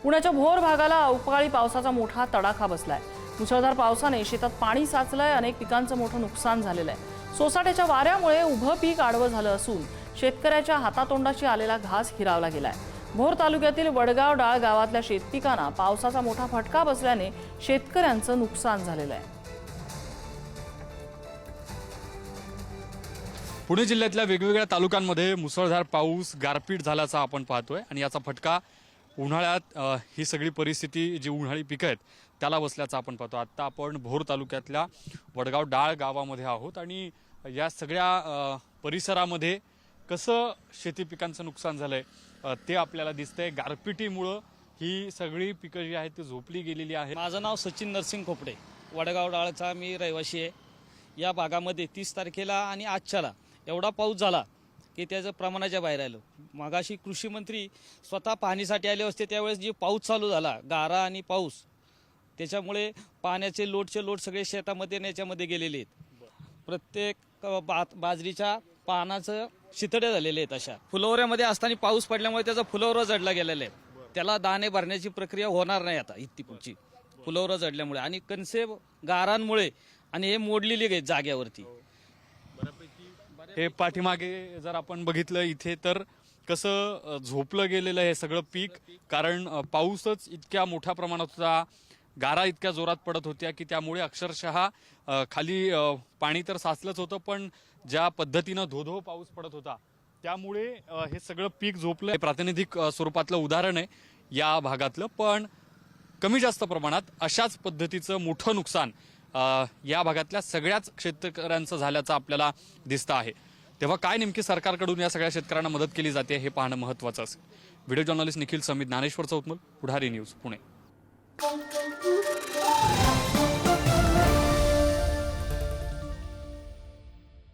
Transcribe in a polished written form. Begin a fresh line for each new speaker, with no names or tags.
पुण्याच्या भोर भागाला अवकाळी पावसाचा मोठा तडाखा बसलाय। मुसळधार पावसाने शेतात पाणी साचलंय, अनेक पिकांचं मोठं नुकसान झालेलं आहे। सोसाट्याच्या वाऱ्यामुळे उभं पीक आडवं झालं असून शेतकऱ्याच्या हातातोंडाशी आलेला घास हिरावला गेलाय। भोर तालुक्यातील वडगाव डाळ गावातल्या शेतपिकांना पावसाचा मोठा फटका बसल्याने शेतकऱ्यांचं नुकसान झालेलं आहे।
पुणे जिल्ह्यातल्या वेगवेगळ्या तालुक्यांमध्ये मुसळधार पाऊस गारपीट झाल्याचा आपण पाहतोय आणि याचा फटका उन्हाळ्यात ही सगळी परिस्थिती जी उन्हाळी पिकं आहेत त्याला बसल्याचं आपण पाहतो। आता आपण भोर तालुक्यातल्या वडगाव डाळ गावामध्ये आहोत आणि या सगळ्या परिसरामध्ये कसं शेती पिकांचं नुकसान झालंय ते आपल्याला दिसतंय। गारपिटीमुळे ही सगळी पिकं जी आहेत ती झोपली गेलेली आहेत।
माझं नाव सचिन नरसिंग खोपडे, वडगाव डाळचा मी रहिवासी आहे। या भागामध्ये 30 तारखेला आणि आजच्याला एवढा पाऊस झाला की त्याचं प्रमाणाच्या बाहेर आलं। मागाशी कृषी मंत्री स्वतः पाहणीसाठी आले असते, त्यावेळेस जी पाऊस चालू झाला, गारा आणि पाऊस, त्याच्यामुळे पाण्याचे लोट सगळे शेतामध्ये याच्यामध्ये गेलेले आहेत। प्रत्येक बाजरीच्या पानाचं शितड्या झालेले आहेत। अशा फुलवऱ्यामध्ये असताना पाऊस पडल्यामुळे त्याचा फुलवरा जडला गेलेला आहे। त्याला दाणे भरण्याची प्रक्रिया होणार नाही आता इतकी पुढची, फुलवरा जडल्यामुळे आणि कणसे गारांमुळे आणि हे मोडलेली आहेत जाग्यावरती।
हे पाठीमागे जर आपण बघितलं इथे तर कसं झोपलं गेलेलं हे सगळं पीक, कारण पाऊसच इतक्या मोठ्या प्रमाणात होता, गारा इतक्या जोरात पडत होत्या की त्यामुळे अक्षरशः खाली पाणी तर साचलंच होतं, पण ज्या पद्धतीनं धो पाऊस पडत होता त्यामुळे हे सगळं पीक झोपलं। प्रातिनिधिक स्वरूपातलं उदाहरण आहे या भागातलं, पण कमी जास्त प्रमाणात अशाच पद्धतीचं मोठं नुकसान या भागातल्या सगळ्याच शेतकऱ्यांचं झाल्याचं आपल्याला दिसतं आहे। तेव्हा काय नेमकी सरकारकडून या सगळ्या शेतकऱ्यांना मदत केली जाते हे पाहणं महत्त्वाचं असेल। व्हिडिओ जर्नलिस्ट निखिल समित, ज्ञानेश्वर चौतमल, पुढारी न्यूज, पुणे।